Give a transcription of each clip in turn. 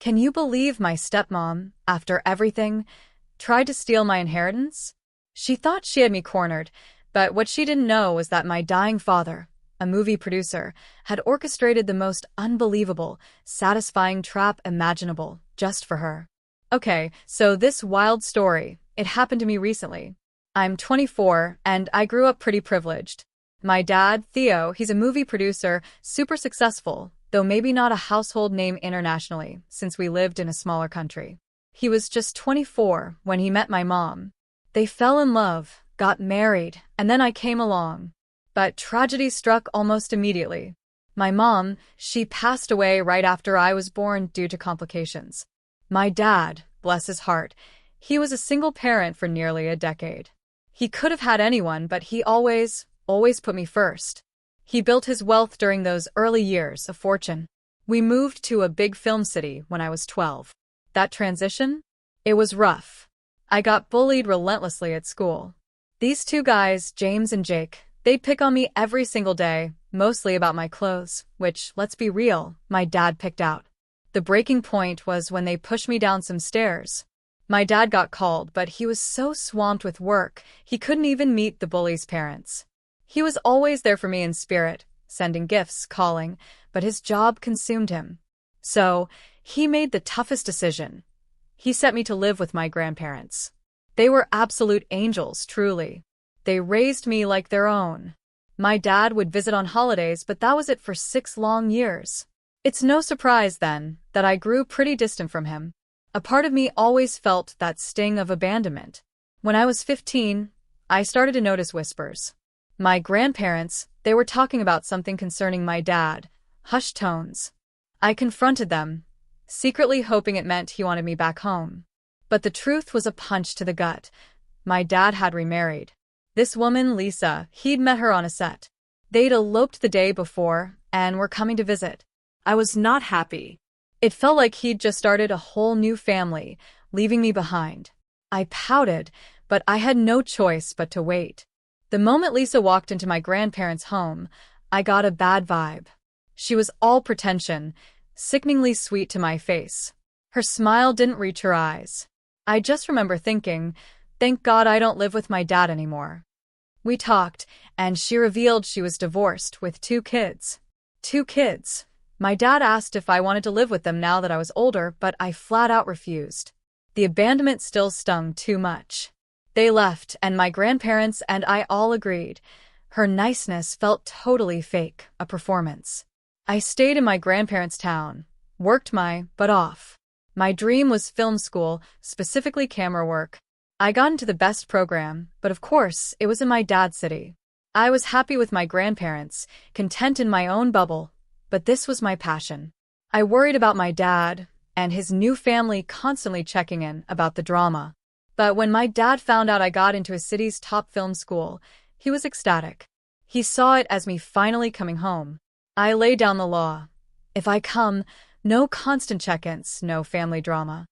Can you believe my stepmom, after everything, tried to steal my inheritance? She thought she had me cornered, but what she didn't know was that my dying father, a movie producer, had orchestrated the most unbelievable, satisfying trap imaginable just for her. Okay, so this wild story, it happened to me recently. I'm 24, and I grew up pretty privileged. My dad, Theo, he's a movie producer, super successful, though maybe not a household name internationally, since we lived in a smaller country. He was just 24 when he met my mom. They fell in love, got married, and then I came along. But tragedy struck almost immediately. My mom, she passed away right after I was born due to complications. My dad, bless his heart, he was a single parent for nearly a decade. He could have had anyone, but he always put me first. He built his wealth during those early years, a fortune. We moved to a big film city when I was 12. That transition? It was rough. I got bullied relentlessly at school. These two guys, James and Jake, they'd pick on me every single day, mostly about my clothes, which, let's be real, my dad picked out. The breaking point was when they pushed me down some stairs. My dad got called, but he was so swamped with work, he couldn't even meet the bullies' parents. He was always there for me in spirit, sending gifts, calling, but his job consumed him. So, he made the toughest decision. He sent me to live with my grandparents. They were absolute angels, truly. They raised me like their own. My dad would visit on holidays, but that was it for 6 long years. It's no surprise, then, that I grew pretty distant from him. A part of me always felt that sting of abandonment. When I was 15, I started to notice whispers. My grandparents, they were talking about something concerning my dad, hushed tones. I confronted them, secretly hoping it meant he wanted me back home. But the truth was a punch to the gut. My dad had remarried. This woman, Lisa, he'd met her on a set. They'd eloped the day before and were coming to visit. I was not happy. It felt like he'd just started a whole new family, leaving me behind. I pouted, but I had no choice but to wait. The moment Lisa walked into my grandparents' home, I got a bad vibe. She was all pretension, sickeningly sweet to my face. Her smile didn't reach her eyes. I just remember thinking, thank God I don't live with my dad anymore. We talked, and she revealed she was divorced with 2 kids. 2 kids. My dad asked if I wanted to live with them now that I was older, but I flat out refused. The abandonment still stung too much. They left, and my grandparents and I all agreed. Her niceness felt totally fake, a performance. I stayed in my grandparents' town, worked my butt off. My dream was film school, specifically camera work. I got into the best program, but of course, it was in my dad's city. I was happy with my grandparents, content in my own bubble, but this was my passion. I worried about my dad and his new family constantly checking in about the drama. But when my dad found out I got into a city's top film school, he was ecstatic. He saw it as me finally coming home. I laid down the law. If I come, no constant check-ins, no family drama.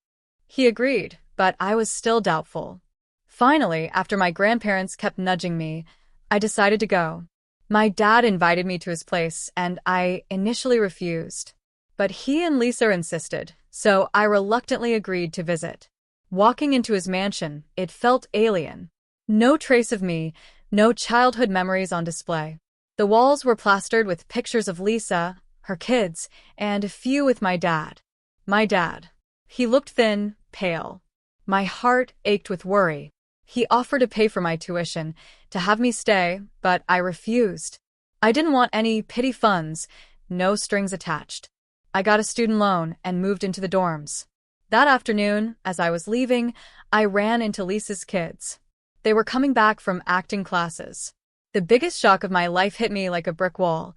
He agreed, but I was still doubtful. Finally, after my grandparents kept nudging me, I decided to go. My dad invited me to his place, and I initially refused. But he and Lisa insisted, so I reluctantly agreed to visit. Walking into his mansion, it felt alien. No trace of me, no childhood memories on display. The walls were plastered with pictures of Lisa, her kids, and a few with my dad. My dad. He looked thin, pale. My heart ached with worry. He offered to pay for my tuition, to have me stay, but I refused. I didn't want any pity funds, no strings attached. I got a student loan and moved into the dorms. That afternoon, as I was leaving, I ran into Lisa's kids. They were coming back from acting classes. The biggest shock of my life hit me like a brick wall.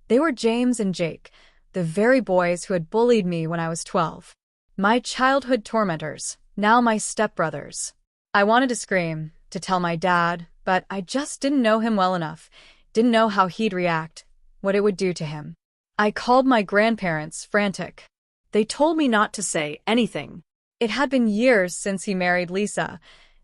They were James and Jake, the very boys who had bullied me when I was 12. My childhood tormentors, now my stepbrothers. I wanted to scream, to tell my dad, but I just didn't know him well enough, didn't know how he'd react, what it would do to him. I called my grandparents, frantic. They told me not to say anything. It had been years since he married Lisa.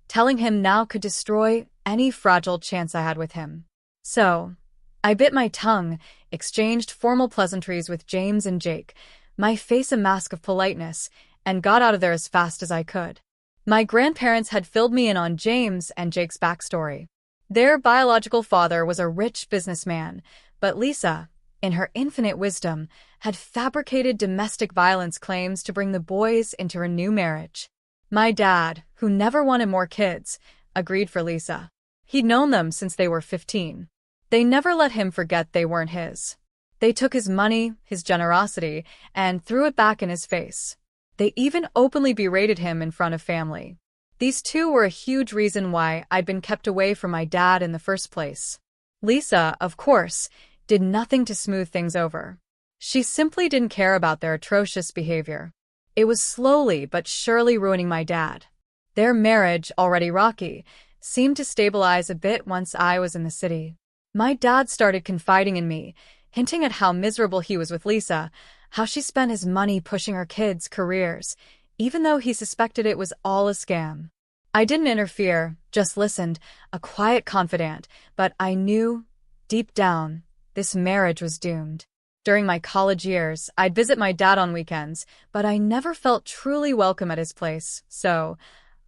Telling him now could destroy any fragile chance I had with him. So, I bit my tongue, exchanged formal pleasantries with James and Jake, my face a mask of politeness, and got out of there as fast as I could. My grandparents had filled me in on James and Jake's backstory. Their biological father was a rich businessman, but Lisa, in her infinite wisdom, had fabricated domestic violence claims to bring the boys into her new marriage. My dad, who never wanted more kids, agreed for Lisa. He'd known them since they were 15. They never let him forget they weren't his. They took his money, his generosity, and threw it back in his face. They even openly berated him in front of family. These two were a huge reason why I'd been kept away from my dad in the first place. Lisa, of course, did nothing to smooth things over. She simply didn't care about their atrocious behavior. It was slowly but surely ruining my dad. Their marriage, already rocky, seemed to stabilize a bit once I was in the city. My dad started confiding in me, hinting at how miserable he was with Lisa, how she spent his money pushing her kids' careers, even though he suspected it was all a scam. I didn't interfere, just listened, a quiet confidant, but I knew, deep down, this marriage was doomed. During my college years, I'd visit my dad on weekends, but I never felt truly welcome at his place, so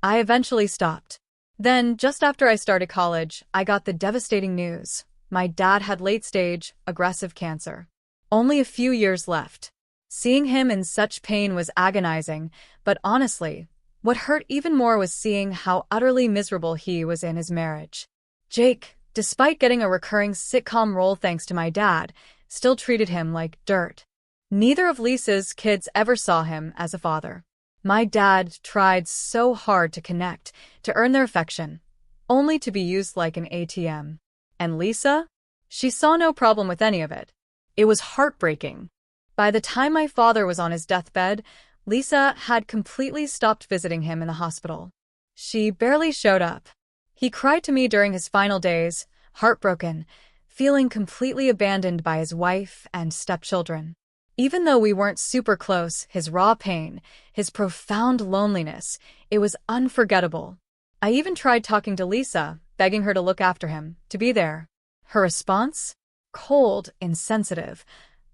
I eventually stopped. Then, just after I started college, I got the devastating news. My dad had late-stage, aggressive cancer. Only a few years left. Seeing him in such pain was agonizing, but honestly, what hurt even more was seeing how utterly miserable he was in his marriage. Jake, despite getting a recurring sitcom role thanks to my dad, still treated him like dirt. Neither of Lisa's kids ever saw him as a father. My dad tried so hard to connect, to earn their affection, only to be used like an ATM. And Lisa? She saw no problem with any of it. It was heartbreaking. By the time my father was on his deathbed, Lisa had completely stopped visiting him in the hospital. She barely showed up. He cried to me during his final days, heartbroken, feeling completely abandoned by his wife and stepchildren. Even though we weren't super close, his raw pain, his profound loneliness, it was unforgettable. I even tried talking to Lisa, begging her to look after him, to be there. Her response? Cold, insensitive.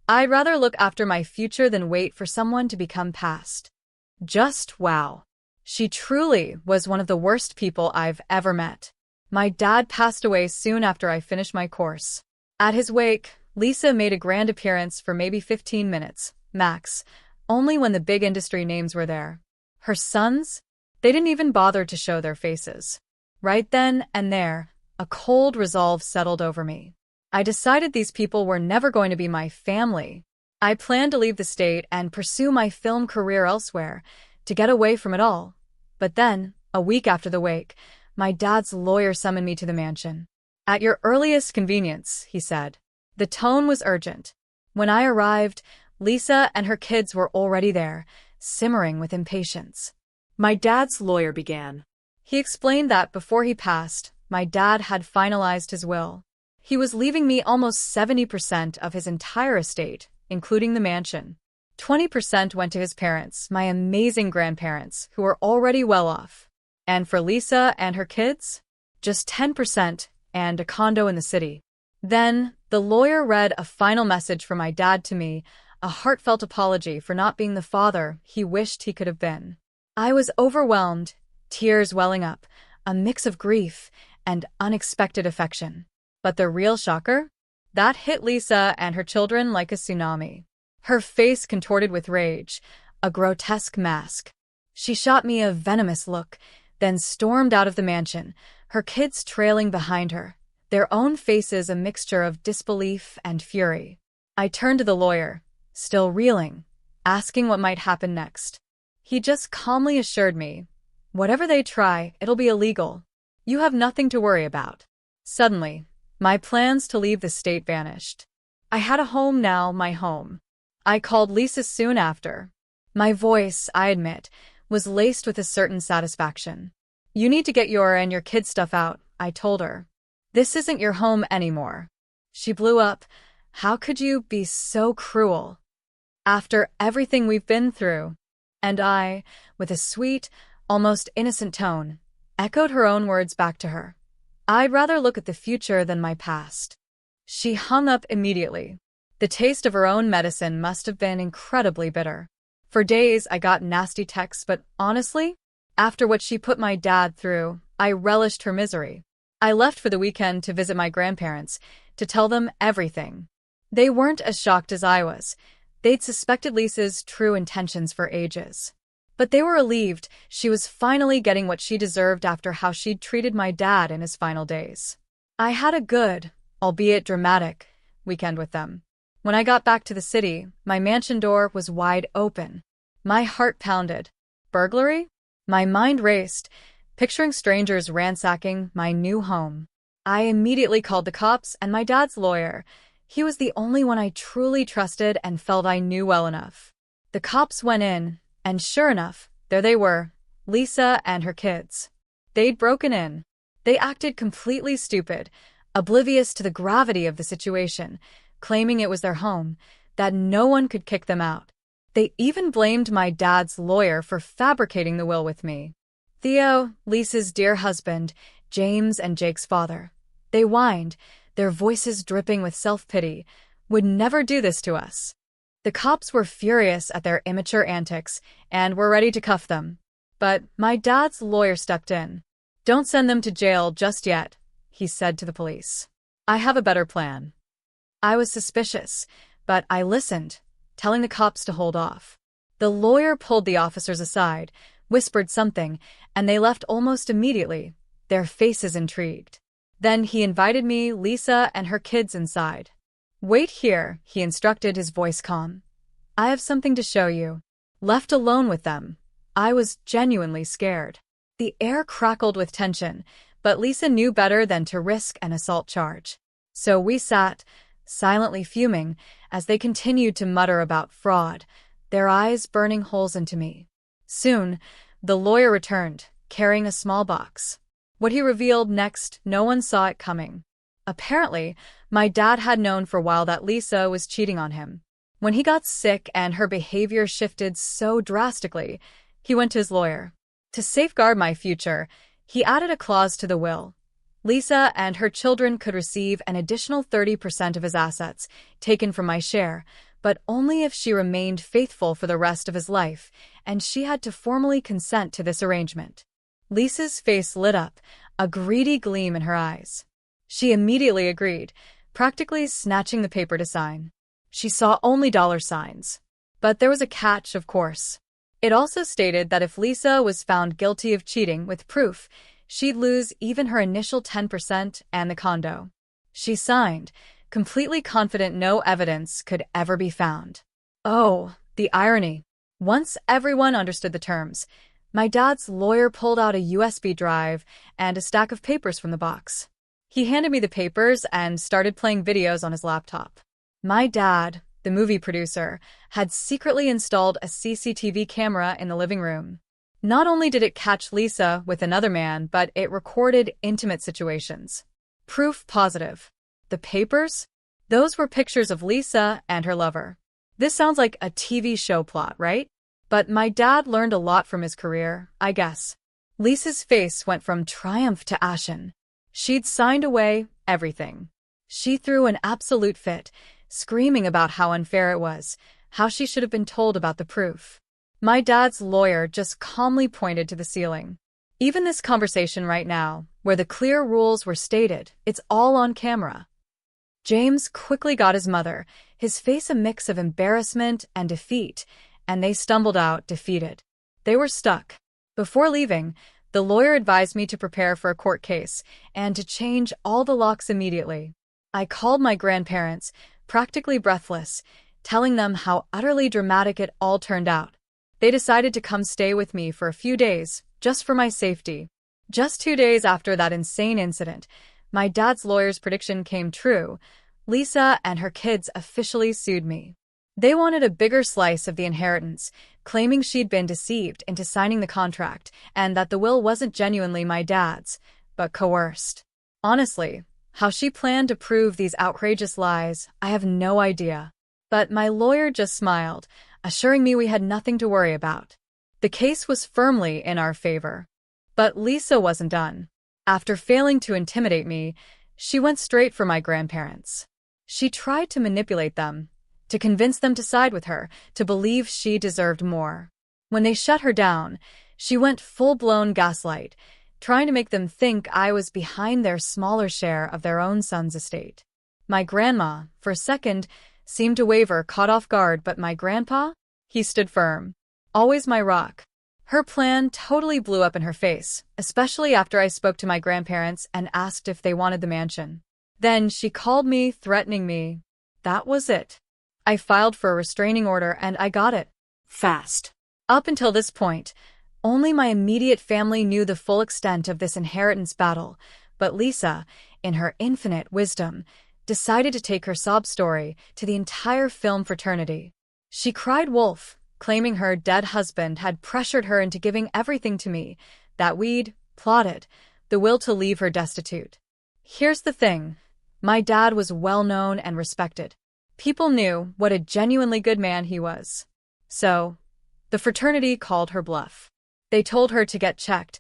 I'd rather look after my future than wait for someone to become past. Just wow. She truly was one of the worst people I've ever met. My dad passed away soon after I finished my course. At his wake, Lisa made a grand appearance for maybe 15 minutes, max, only when the big industry names were there. Her sons? They didn't even bother to show their faces. Right then and there, a cold resolve settled over me. I decided these people were never going to be my family. I planned to leave the state and pursue my film career elsewhere, to get away from it all. But then, a week after the wake, my dad's lawyer summoned me to the mansion. "At your earliest convenience," he said. The tone was urgent. When I arrived, Lisa and her kids were already there, simmering with impatience. My dad's lawyer began. He explained that before he passed, my dad had finalized his will. He was leaving me almost 70% of his entire estate, including the mansion. 20% went to his parents, my amazing grandparents, who were already well off. And for Lisa and her kids, just 10% and a condo in the city. Then, the lawyer read a final message from my dad to me, a heartfelt apology for not being the father he wished he could have been. I was overwhelmed, tears welling up, a mix of grief and unexpected affection. But the real shocker? That hit Lisa and her children like a tsunami. Her face contorted with rage, a grotesque mask. She shot me a venomous look, then stormed out of the mansion, her kids trailing behind her, their own faces a mixture of disbelief and fury. I turned to the lawyer, still reeling, asking what might happen next. He just calmly assured me, "Whatever they try, it'll be illegal. You have nothing to worry about." Suddenly, my plans to leave the state vanished. I had a home now, my home. I called Lisa soon after. My voice, I admit, was laced with a certain satisfaction. "You need to get your and your kids' stuff out," I told her. "This isn't your home anymore." She blew up. "How could you be so cruel? After everything we've been through?" And I, with a sweet, almost innocent tone, echoed her own words back to her. "I'd rather look at the future than my past." She hung up immediately. The taste of her own medicine must have been incredibly bitter. For days, I got nasty texts, but honestly, after what she put my dad through, I relished her misery. I left for the weekend to visit my grandparents, to tell them everything. They weren't as shocked as I was. They'd suspected Lisa's true intentions for ages. But they were relieved she was finally getting what she deserved after how she'd treated my dad in his final days. I had a good, albeit dramatic, weekend with them. When I got back to the city, my mansion door was wide open. My heart pounded. Burglary? My mind raced, picturing strangers ransacking my new home. I immediately called the cops and my dad's lawyer. He was the only one I truly trusted and felt I knew well enough. The cops went in, and sure enough, there they were, Lisa and her kids. They'd broken in. They acted completely stupid, oblivious to the gravity of the situation, claiming it was their home, that no one could kick them out. They even blamed my dad's lawyer for fabricating the will with me. Theo, Lisa's dear husband, James and Jake's father. They whined, their voices dripping with self-pity, would never do this to us. The cops were furious at their immature antics and were ready to cuff them. But my dad's lawyer stepped in. "Don't send them to jail just yet," he said to the police. "I have a better plan." I was suspicious, but I listened, telling the cops to hold off. The lawyer pulled the officers aside, whispered something, and they left almost immediately, their faces intrigued. Then he invited me, Lisa, and her kids inside. "Wait here," he instructed, his voice calm. "I have something to show you." Left alone with them, I was genuinely scared. The air crackled with tension, but Lisa knew better than to risk an assault charge. So we sat, silently fuming, as they continued to mutter about fraud, their eyes burning holes into me. Soon, the lawyer returned, carrying a small box. What he revealed next, no one saw it coming. Apparently, my dad had known for a while that Lisa was cheating on him. When he got sick and her behavior shifted so drastically, he went to his lawyer. To safeguard my future, he added a clause to the will. Lisa and her children could receive an additional 30% of his assets, taken from my share, but only if she remained faithful for the rest of his life, and she had to formally consent to this arrangement. Lisa's face lit up, a greedy gleam in her eyes. She immediately agreed, practically snatching the paper to sign. She saw only dollar signs. But there was a catch, of course. It also stated that if Lisa was found guilty of cheating with proof, she'd lose even her initial 10% and the condo. She signed, completely confident no evidence could ever be found. Oh, the irony. Once everyone understood the terms, my dad's lawyer pulled out a USB drive and a stack of papers from the box. He handed me the papers and started playing videos on his laptop. My dad, the movie producer, had secretly installed a CCTV camera in the living room. Not only did it catch Lisa with another man, but it recorded intimate situations. Proof positive. The papers? Those were pictures of Lisa and her lover. This sounds like a TV show plot, right? But my dad learned a lot from his career, I guess. Lisa's face went from triumph to ashen. She'd signed away everything. She threw an absolute fit, screaming about how unfair it was, how she should have been told about the proof. My dad's lawyer just calmly pointed to the ceiling. Even this conversation right now, where the clear rules were stated, it's all on camera. James quickly got his mother, his face a mix of embarrassment and defeat, and they stumbled out, defeated. They were stuck. Before leaving, the lawyer advised me to prepare for a court case and to change all the locks immediately. I called my grandparents, practically breathless, telling them how utterly dramatic it all turned out. They decided to come stay with me for a few days, just for my safety. Just 2 days after that insane incident, my dad's lawyer's prediction came true. Lisa and her kids officially sued me. They wanted a bigger slice of the inheritance, claiming she'd been deceived into signing the contract and that the will wasn't genuinely my dad's, but coerced. Honestly, how she planned to prove these outrageous lies, I have no idea. But my lawyer just smiled, assuring me we had nothing to worry about. The case was firmly in our favor. But Lisa wasn't done. After failing to intimidate me, she went straight for my grandparents. She tried to manipulate them, to convince them to side with her, to believe she deserved more. When they shut her down, she went full-blown gaslight, trying to make them think I was behind their smaller share of their own son's estate. My grandma, for a second, seemed to waver, caught off guard, but my grandpa? He stood firm. Always my rock. Her plan totally blew up in her face, especially after I spoke to my grandparents and asked if they wanted the mansion. Then she called me, threatening me. That was it. I filed for a restraining order and I got it. Fast. Up until this point, only my immediate family knew the full extent of this inheritance battle, but Lisa, in her infinite wisdom, decided to take her sob story to the entire film fraternity. She cried wolf, claiming her dead husband had pressured her into giving everything to me, that we'd plotted the will to leave her destitute. Here's the thing. My dad was well known and respected. People knew what a genuinely good man he was. So, the fraternity called her bluff. They told her to get checked,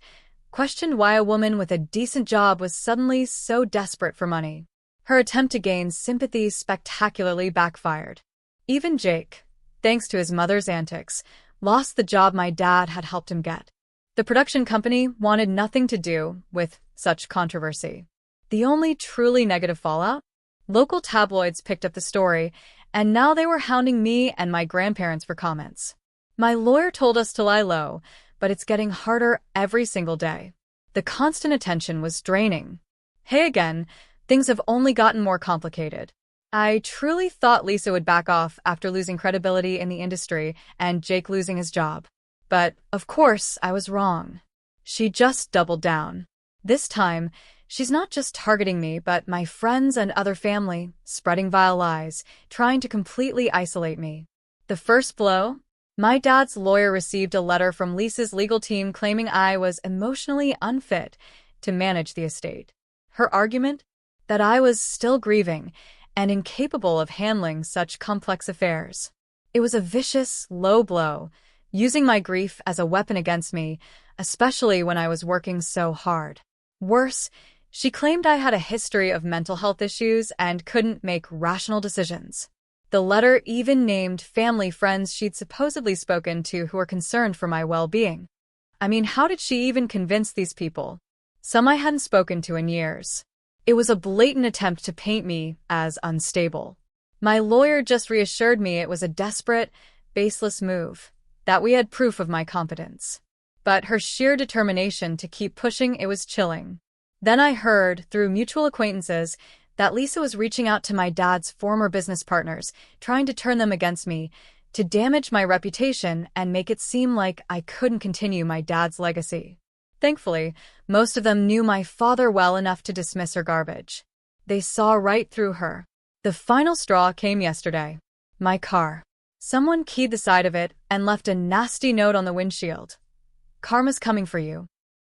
questioned why a woman with a decent job was suddenly so desperate for money. Her attempt to gain sympathy spectacularly backfired. Even Jake, thanks to his mother's antics, lost the job my dad had helped him get. The production company wanted nothing to do with such controversy. The only truly negative fallout? Local tabloids picked up the story, and now they were hounding me and my grandparents for comments. My lawyer told us to lie low, but it's getting harder every single day. The constant attention was draining. Hey again, things have only gotten more complicated. I truly thought Lisa would back off after losing credibility in the industry and Jake losing his job. But, of course, I was wrong. She just doubled down. This time, she's not just targeting me, but my friends and other family, spreading vile lies, trying to completely isolate me. The first blow? My dad's lawyer received a letter from Lisa's legal team claiming I was emotionally unfit to manage the estate. Her argument? That I was still grieving and incapable of handling such complex affairs. It was a vicious, low blow, using my grief as a weapon against me, especially when I was working so hard. Worse, she claimed I had a history of mental health issues and couldn't make rational decisions. The letter even named family friends she'd supposedly spoken to who were concerned for my well-being. I mean, how did she even convince these people? Some I hadn't spoken to in years. It was a blatant attempt to paint me as unstable. My lawyer just reassured me it was a desperate, baseless move, that we had proof of my competence. But her sheer determination to keep pushing, it was chilling. Then I heard, through mutual acquaintances, that Lisa was reaching out to my dad's former business partners, trying to turn them against me, to damage my reputation and make it seem like I couldn't continue my dad's legacy. Thankfully, most of them knew my father well enough to dismiss her garbage. They saw right through her. The final straw came yesterday. My car. Someone keyed the side of it and left a nasty note on the windshield. Karma's coming for you.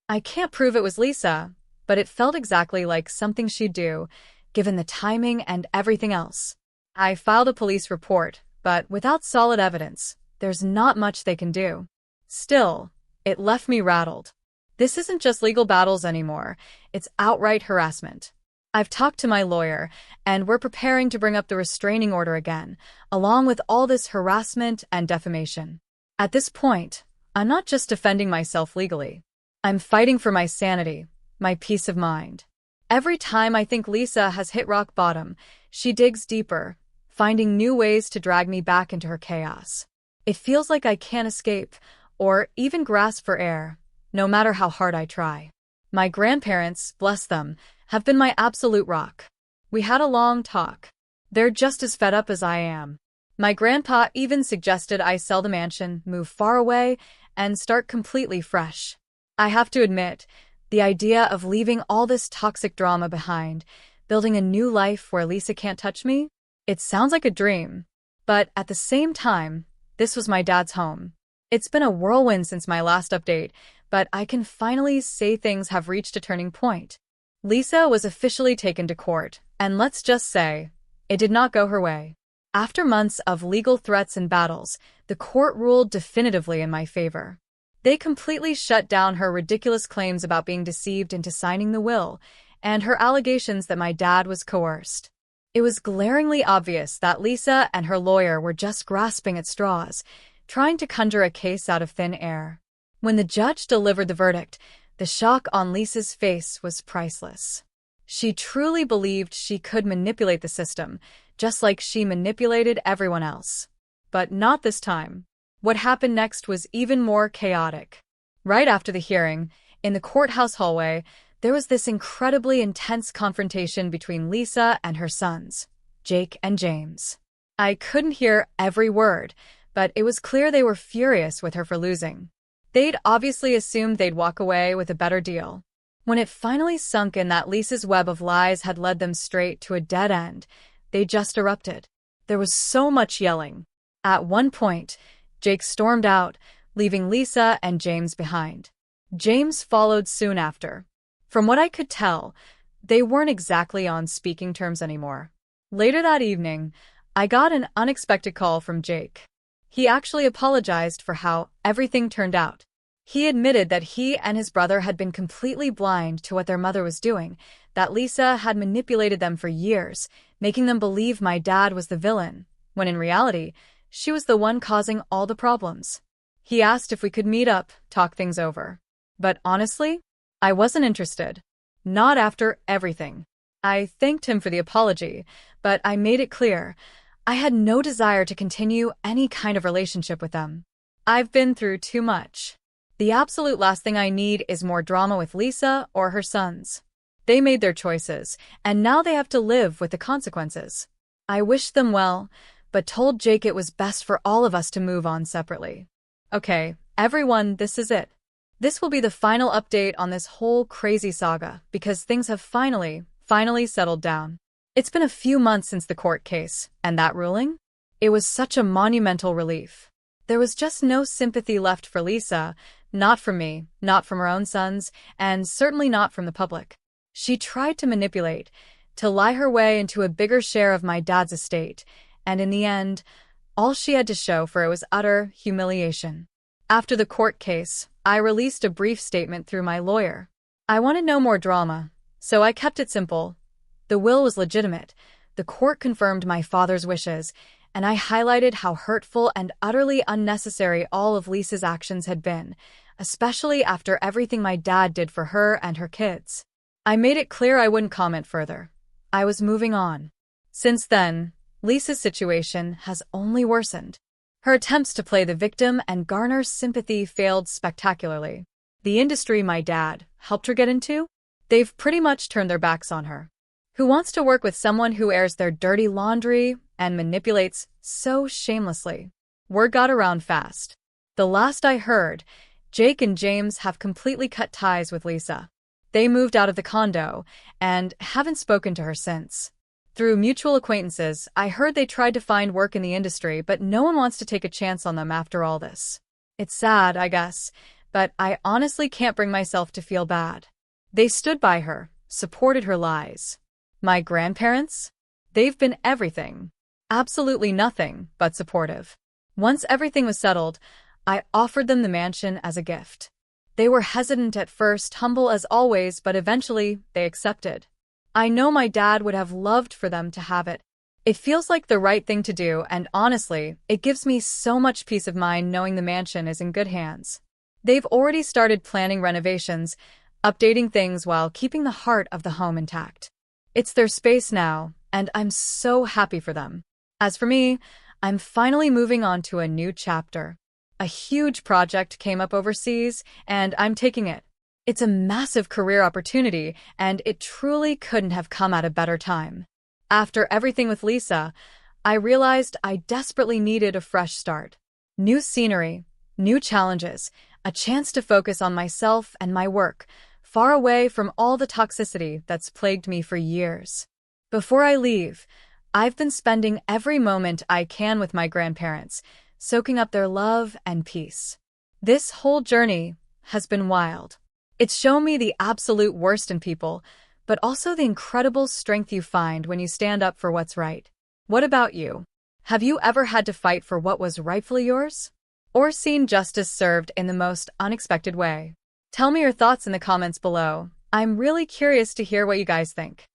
I can't prove it was Lisa, but it felt exactly like something she'd do, given the timing and everything else. I filed a police report, but without solid evidence, there's not much they can do. Still, it left me rattled. This isn't just legal battles anymore, it's outright harassment. I've talked to my lawyer, and we're preparing to bring up the restraining order again, along with all this harassment and defamation. At this point, I'm not just defending myself legally. I'm fighting for my sanity, my peace of mind. Every time I think Lisa has hit rock bottom, she digs deeper, finding new ways to drag me back into her chaos. It feels like I can't escape, or even grasp for air, no matter how hard I try. My grandparents, bless them, have been my absolute rock. We had a long talk. They're just as fed up as I am. My grandpa even suggested I sell the mansion, move far away, and start completely fresh. I have to admit, the idea of leaving all this toxic drama behind, building a new life where Lisa can't touch me, it sounds like a dream. But at the same time, this was my dad's home. It's been a whirlwind since my last update, but I can finally say things have reached a turning point. Lisa was officially taken to court, and let's just say, it did not go her way. After months of legal threats and battles, the court ruled definitively in my favor. They completely shut down her ridiculous claims about being deceived into signing the will, and her allegations that my dad was coerced. It was glaringly obvious that Lisa and her lawyer were just grasping at straws, trying to conjure a case out of thin air. When the judge delivered the verdict, the shock on Lisa's face was priceless. She truly believed she could manipulate the system, just like she manipulated everyone else. But not this time. What happened next was even more chaotic. Right after the hearing, in the courthouse hallway, there was this incredibly intense confrontation between Lisa and her sons, Jake and James. I couldn't hear every word, but it was clear they were furious with her for losing. They'd obviously assumed they'd walk away with a better deal. When it finally sunk in that Lisa's web of lies had led them straight to a dead end, they just erupted. There was so much yelling. At one point, Jake stormed out, leaving Lisa and James behind. James followed soon after. From what I could tell, they weren't exactly on speaking terms anymore. Later that evening, I got an unexpected call from Jake. He actually apologized for how everything turned out. He admitted that he and his brother had been completely blind to what their mother was doing, that Lisa had manipulated them for years, making them believe my dad was the villain, when in reality, she was the one causing all the problems. He asked if we could meet up, talk things over. But honestly, I wasn't interested. Not after everything. I thanked him for the apology, but I made it clear I had no desire to continue any kind of relationship with them. I've been through too much. The absolute last thing I need is more drama with Lisa or her sons. They made their choices, and now they have to live with the consequences. I wished them well, but told Jake it was best for all of us to move on separately. Okay, everyone, this is it. This will be the final update on this whole crazy saga, because things have finally settled down. It's been a few months since the court case, and that ruling? It was such a monumental relief. There was just no sympathy left for Lisa, not from me, not from her own sons, and certainly not from the public. She tried to manipulate, to lie her way into a bigger share of my dad's estate, and in the end, all she had to show for it was utter humiliation. After the court case, I released a brief statement through my lawyer. I wanted no more drama, so I kept it simple. The will was legitimate. The court confirmed my father's wishes, and I highlighted how hurtful and utterly unnecessary all of Lisa's actions had been, especially after everything my dad did for her and her kids. I made it clear I wouldn't comment further. I was moving on. Since then, Lisa's situation has only worsened. Her attempts to play the victim and garner sympathy failed spectacularly. The industry my dad helped her get into? They've pretty much turned their backs on her. Who wants to work with someone who airs their dirty laundry and manipulates so shamelessly? Word got around fast. The last I heard, Jake and James have completely cut ties with Lisa. They moved out of the condo and haven't spoken to her since. Through mutual acquaintances, I heard they tried to find work in the industry, but no one wants to take a chance on them after all this. It's sad, I guess, but I honestly can't bring myself to feel bad. They stood by her, supported her lies. My grandparents? They've been everything. Absolutely nothing but supportive. Once everything was settled, I offered them the mansion as a gift. They were hesitant at first, humble as always, but eventually they accepted. I know my dad would have loved for them to have it. It feels like the right thing to do, and honestly, it gives me so much peace of mind knowing the mansion is in good hands. They've already started planning renovations, updating things while keeping the heart of the home intact. It's their space now, and I'm so happy for them. As for me, I'm finally moving on to a new chapter. A huge project came up overseas, and I'm taking it. It's a massive career opportunity, and it truly couldn't have come at a better time. After everything with Lisa, I realized I desperately needed a fresh start. New scenery, new challenges, a chance to focus on myself and my work, far away from all the toxicity that's plagued me for years. Before I leave, I've been spending every moment I can with my grandparents, soaking up their love and peace. This whole journey has been wild. It's shown me the absolute worst in people, but also the incredible strength you find when you stand up for what's right. What about you? Have you ever had to fight for what was rightfully yours? Or seen justice served in the most unexpected way? Tell me your thoughts in the comments below. I'm really curious to hear what you guys think.